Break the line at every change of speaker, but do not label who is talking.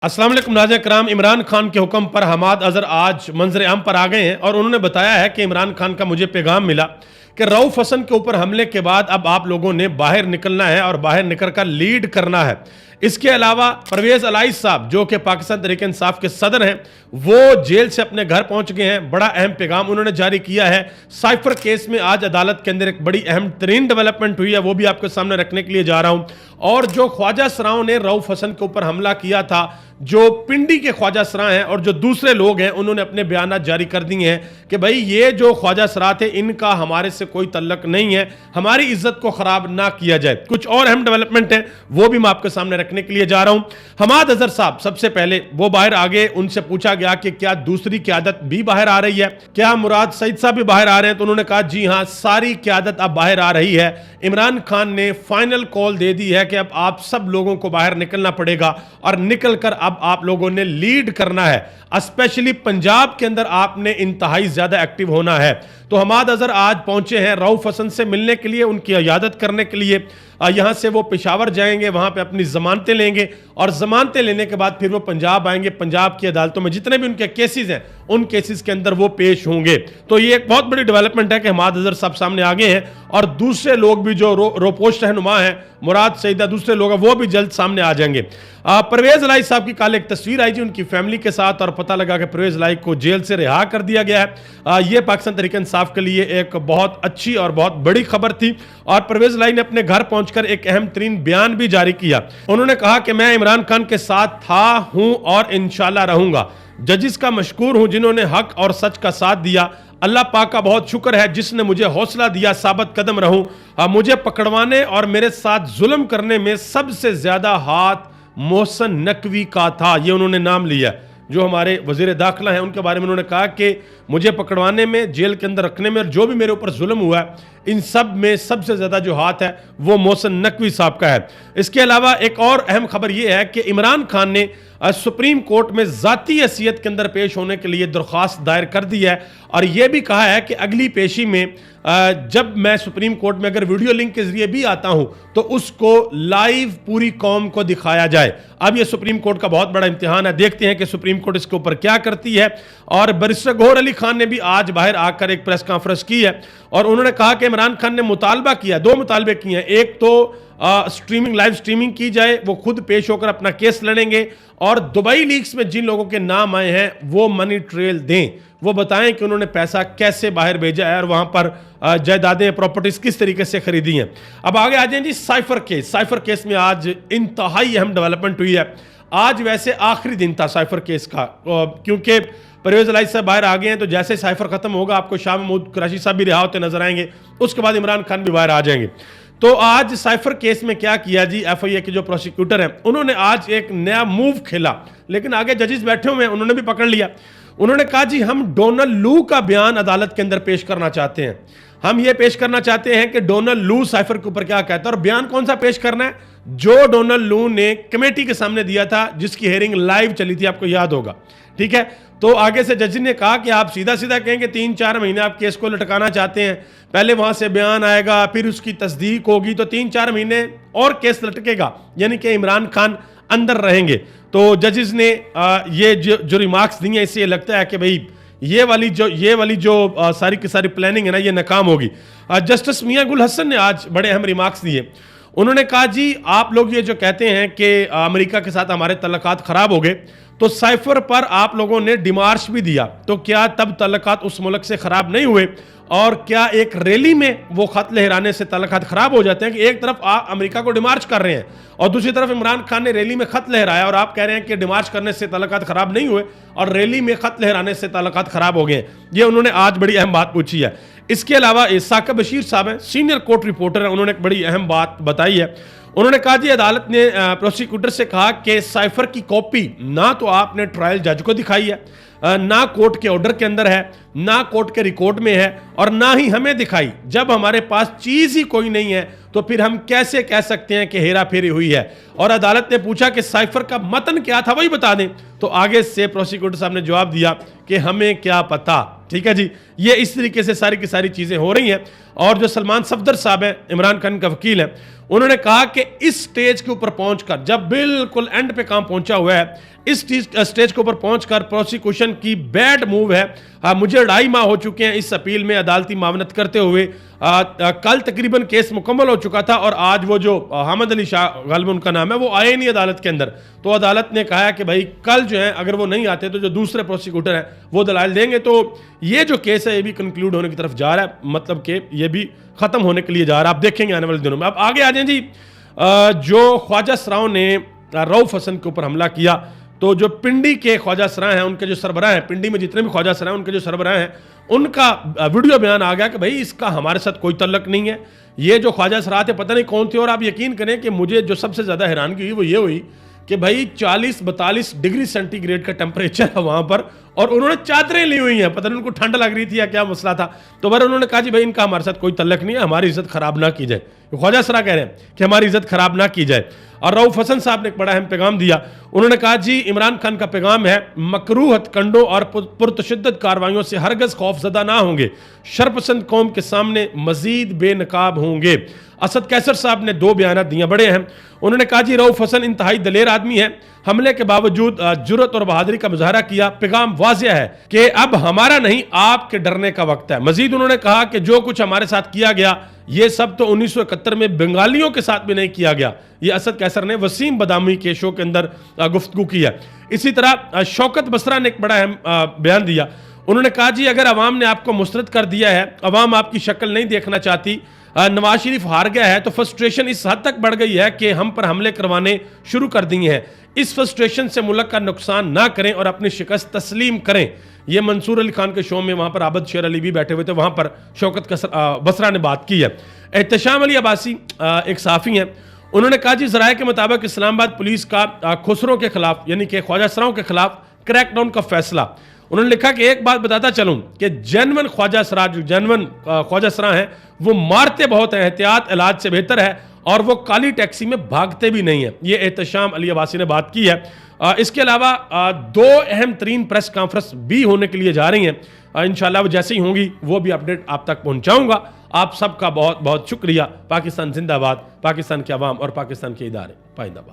अस्सलाम वालेकुम नाज़रीन किराम। इमरान खान के हुक्म पर हमाद अज़हर आज मंजर आम पर आ गए हैं और उन्होंने बताया है कि इमरान खान का मुझे पैगाम मिला कि रऊफ़ हसन के ऊपर हमले के बाद अब आप लोगों ने बाहर निकलना है और बाहर निकल कर लीड करना है। इसके अलावा परवेज़ अलाइस साहब जो कि पाकिस्तान तहरीक इंसाफ के सदर हैं, वो जेल से अपने घर पहुंच गए हैं। बड़ा अहम पैगाम उन्होंने जारी किया है। साइफर केस में आज अदालत के अंदर एक बड़ी अहम तरीन डेवलपमेंट हुई है, वो भी आपके सामने रखने के लिए जा रहा हूं। और जो ख्वाजा सराओं ने रऊफ़ हसन के ऊपर हमला किया था, जो पिंडी के ख्वाजा सरा हैं और जो दूसरे लोग हैं, उन्होंने अपने बयान जारी कर दिए हैं कि भाई ये जो ख्वाजा सरा थे इनका हमारे से कोई तल्लक नहीं है, हमारी इज्जत को खराब ना किया जाए। कुछ और अहम डेवलपमेंट है, वो भी मैं आपके सामने रखने के लिए जा रहा हूं। हमाद अज़हर साहब सबसे पहले वो बाहर आ गए, उनसे पूछा गया कि क्या दूसरी क़यादत भी बाहर आ रही है, क्या मुराद सईद साहब भी बाहर आ रहे हैं, तो उन्होंने कहा जी हां, सारी क़यादत अब बाहर आ रही है। इमरान खान ने फाइनल कॉल दे दी है कि अब आप सब लोगों को बाहर निकलना पड़ेगा और निकल कर अब आप लोगों ने लीड करना है। स्पेशली पंजाब के अंदर आपने इंतहाई ज्यादा एक्टिव होना है। तो हमाद अज़हर आज पहुंचे हैं रऊफ़ हसन से मिलने के लिए, उनकी इयादत करने के लिए। यहां से वो पेशावर जाएंगे, वहां पे अपनी जमानतें लेंगे और जमानतें लेने के बाद फिर वो पंजाब आएंगे। पंजाब की अदालतों में जितने भी उनके केसेस हैं, उन केसेस के अंदर वो पेश होंगे। तो ये एक बहुत बड़ी डेवलपमेंट है कि हमाद अज़हर साहब सामने आ गए हैं और दूसरे लोग भी जो रोपोस्ट रहनुमा है, मुराद सईदा, दूसरे लोग हैं, वो भी जल्द सामने आ जाएंगे। परवेज़ अलाई साहब की कल एक तस्वीर आई थी उनकी फैमिली के साथ और पता लगा कि परवेज़ अलाई को जेल से रिहा कर दिया गया है। ये पाकिस्तान तहरीक इंसाफ के लिए एक बहुत अच्छी और बहुत बड़ी खबर थी और परवेज़ अलाई ने अपने घर पहुंचकर एक अहम तरीन बयान भी जारी किया। उन्होंने कहा कि मैं इमरान खान के साथ था, हूं और इंशाल्लाह रहूंगा। जजिस का मशकूर हूं जिन्होंने हक और सच का साथ दिया। अल्लाह पाक का बहुत शुक्र है जिसने मुझे हौसला दिया, साबित कदम रहूं। मुझे पकड़वाने और मेरे साथ जुल्म करने में सबसे ज्यादा हाथ मोहसन नकवी का था। ये उन्होंने नाम लिया, जो हमारे वजीर दाखिला हैं, उनके बारे में उन्होंने कहा कि मुझे पकड़वाने में, जेल के अंदर रखने में और जो भी मेरे ऊपर जुल्म हुआ है, इन सब में सबसे ज़्यादा जो हाथ है वो मोहसन नकवी साहब का है। इसके अलावा एक और अहम खबर ये है कि इमरान खान ने सुप्रीम कोर्ट में ज़ाती हैसियत के अंदर पेश होने के लिए दरख्वास्त दायर कर दी है और यह भी कहा है कि अगली पेशी में जब मैं सुप्रीम कोर्ट में अगर वीडियो लिंक के जरिए भी आता हूं तो उसको लाइव पूरी कौम को दिखाया जाए। अब यह सुप्रीम कोर्ट का बहुत बड़ा इम्तिहान है, देखते हैं कि सुप्रीम कोर्ट इसके ऊपर क्या करती है। और बैरिस्टर गौहर अली खान ने भी आज बाहर आकर एक प्रेस कॉन्फ्रेंस की है और उन्होंने कहा कि इमरान खान ने मुतालबा किया, दो मुतालबे किए हैं। एक तो स्ट्रीमिंग, लाइव स्ट्रीमिंग की जाए, वो खुद पेश होकर अपना केस लड़ेंगे और दुबई लीक्स में जिन लोगों के नाम आए हैं वो मनी ट्रेल दें, वो बताएं कि उन्होंने पैसा कैसे बाहर भेजा है और वहां पर जायदादें, प्रॉपर्टीज किस तरीके से खरीदी हैं। अब आगे आ जाएं जी साइफर केस। साइफर केस में आज इंतहाई अहम डेवलपमेंट हुई है। आज वैसे आखिरी दिन था साइफर केस का, क्योंकि परवेज़ अलाई साहब बाहर आ गए हैं, तो जैसे साइफर खत्म होगा आपको शाह महमूद कुरैशी साहब भी रिहा होते नजर आएंगे, उसके बाद इमरान खान भी बाहर आ जाएंगे। तो आज साइफर केस में क्या किया जी, एफआईए के जो प्रोसिक्यूटर हैं उन्होंने आज एक नया मूव खेला, लेकिन आगे जजेस बैठे हुए हैं, उन्होंने भी पकड़ लिया। उन्होंने कहा जी हम डोनाल्ड लू का बयान अदालत के अंदर पेश करना चाहते हैं। हम ये पेश करना चाहते हैं कि डोनाल्ड लू साइफर के ऊपर क्या कहता है। और बयान कौन सा पेश करना है? जो डोनाल्ड लू ने कमेटी के सामने दिया था, जिसकी हेयरिंग लाइव चली थी, आपको याद होगा, ठीक है। तो आगे से जज ने कहा कि आप सीधा सीधा कहेंगे 3-4 महीने आप केस को लटकाना चाहते हैं, पहले वहां से बयान आएगा, फिर उसकी तस्दीक होगी, तो 3-4 महीने और केस लटकेगा, यानी कि इमरान खान अंदर रहेंगे। तो जजेस ने ये जो रिमार्क्स दिए, इससे ये लगता है कि भाई ये वाली जो सारी की सारी प्लानिंग है ना, ये नाकाम होगी। जस्टिस मियां गुल हसन ने आज बड़े अहम रिमार्क्स दिए। उन्होंने कहा जी आप लोग ये जो कहते हैं कि अमेरिका के साथ हमारे तल्लकात खराब हो गए, तो साइफर पर आप लोगों ने डिमार्च भी दिया, तो क्या तब तल्लकात उस मुल्क से खराब नहीं हुए? और क्या एक रैली में वो खत लहराने से तल्लकात खराब हो जाते हैं कि एक तरफ आप अमेरिका को डिमार्च कर रहे हैं और दूसरी तरफ इमरान खान ने रैली में खत लहराया और आप कह रहे हैं कि डिमार्च करने से तल्लकात खराब नहीं हुए और रैली में खत लहराने से तल्लकात खराब हो गए? ये उन्होंने आज बड़ी अहम बात पूछी है। इसके अलावा साकिब बशीर साहब हैं, सीनियर कोर्ट रिपोर्टर हैं, उन्होंने एक बड़ी अहम बात बताई है। उन्होंने कहा जी अदालत ने प्रोसिक्यूटर से कहा कि साइफर की कॉपी ना तो आपने ट्रायल जज को दिखाई है, ना कोर्ट के ऑर्डर के अंदर है, ना कोर्ट के रिकॉर्ड में है और ना ही हमें दिखाई। जब हमारे पास चीज ही कोई नहीं है तो फिर हम कैसे कह सकते हैं कि हेरा फेरी हुई है? और अदालत ने पूछा कि साइफर का मतन क्या था, वही बता दें। तो आगे से प्रोसिक्यूटर साहब ने जवाब दिया कि हमें क्या पता। ठीक है जी, ये इस तरीके से सारी की सारी चीजें हो रही हैं। और जो सलमान सफदर साहब हैं, इमरान खान का वकील है, उन्होंने कहा कि इस स्टेज के ऊपर पहुंचकर, जब बिल्कुल एंड पे काम पहुंचा हुआ है, इस स्टेज के ऊपर पहुंचकर प्रोसिक्यूशन की बैड मूव है। मुझे 2.5 माह हो चुके हैं इस अपील में अदालती मामनत करते हुए। कल तकरीबन केस मुकम्मल हो चुका था और आज वो जो हामिद अली शाह गालिबन उनका नाम है, वो आए नहीं अदालत के अंदर। तो अदालत ने कहा कि भाई कल जो है अगर वो नहीं आते तो जो दूसरे प्रोसिक्यूटर हैं वो दलाइल देंगे। तो ये जो केस है ये भी कंक्लूड होने की तरफ जा रहा है, मतलब कि ये भी खत्म होने के लिए जा रहा है। आप देखेंगे आने वाले दिनों में। अब आगे आ जाए जी, जो ख्वाजा सराओं ने रऊफ हसन के ऊपर हमला किया, तो जो पिंडी के ख्वाजा सरा हैं, उनके जो सरबराह हैं, पिंडी में जितने भी ख्वाजा सरा हैं उनके जो सरबराह हैं, उनका वीडियो बयान आ गया कि भाई इसका हमारे साथ कोई तल्लक नहीं है। ये जो ख्वाजा सरा थे पता नहीं कौन थे। और आप यकीन करें कि मुझे जो सबसे ज़्यादा हैरानगी हुई वो ये हुई कि भाई 40-42 डिग्री सेंटीग्रेड का टेम्परेचर है वहाँ पर, और उन्होंने चादरें ली हुई हैं। पता नहीं उनको ठंड लग रही थी या क्या मसला था। तो फिर उन्होंने कहा जी भाई इनका हमारे साथ कोई तल्लक नहीं है, हमारी इज्जत खराब ना की जाए। ख्वाजा सरा कह रहे हैं कि हमारी इज्जत खराब ना की जाए। और रऊफ हसन साहब ने एक बड़ा अहम पैगाम दिया। उन्होंने कहा जी इमरान खान का पैगाम है, मकरूह हथकंडों और पुरतशद्दद कार्रवाइयों से हरगज खौफजदा ना होंगे, शरपसंद कौम के सामने मजीद बेनकाब होंगे। असद कैसर साहब ने 2 बयान दिए बड़े अहम। उन्होंने कहा जी रऊफ हसन इंतहाई दलेर आदमी है, हमले के बावजूद जुर्रत और बहादुरी का मुजाहरा किया। पैगाम वाज़िह है कि अब हमारा नहीं आपके डरने का वक्त है। मजीद उन्होंने कहा कि जो कुछ हमारे साथ किया गया ये सब तो 1971 में बंगालियों के साथ भी नहीं किया गया। ये असद कैसर ने वसीम बदामी के शो के अंदर गुफ्तगू की है। इसी तरह शौकत बसरा ने एक बड़ा अहम बयान दिया। उन्होंने कहा जी अगर अवाम ने आपको मुस्तरद कर दिया है, अवाम आपकी शक्ल नहीं देखना चाहती, नवाज शरीफ हार गया है, तो फ्रस्ट्रेशन इस हद तक बढ़ गई है कि हम पर हमले करवाने शुरू कर दिए हैं। इस फ्रस्ट्रेशन से मुल्क का नुकसान ना करें और अपनी शिकस्त तस्लीम करें। ये मंसूर अली खान के शो में वहाँ पर आबद शेर अली भी बैठे हुए थे, वहाँ पर शौकत बसरा ने बात की है। एहतशाम अली अब्बासी एक साफ़ी हैं। उन्होंने कहा जी ज़राए के मुताबिक इस्लामाबाद पुलिस का खुसरों के खिलाफ यानी कि ख्वाजा सराओं के खिलाफ क्रैकडाउन का फैसला। उन्होंने लिखा कि एक बात बताता चलूं कि जेनवन ख्वाजा सरा, जो जेनवन ख्वाजा सरा हैं, वो मारते बहुत हैं, एहतियात इलाज से बेहतर है, और वो काली टैक्सी में भागते भी नहीं है। ये एहतशाम अली अब्बासी ने बात की है। इसके अलावा 2 अहम तरीन प्रेस कॉन्फ्रेंस भी होने के लिए जा रही हैं। इंशाल्लाह वो जैसे ही होंगी वो भी अपडेट आप तक पहुंचाऊंगा। आप सबका बहुत बहुत शुक्रिया। पाकिस्तान जिंदाबाद, पाकिस्तान के अवाम और पाकिस्तान के इदारे पाइंदाबाद।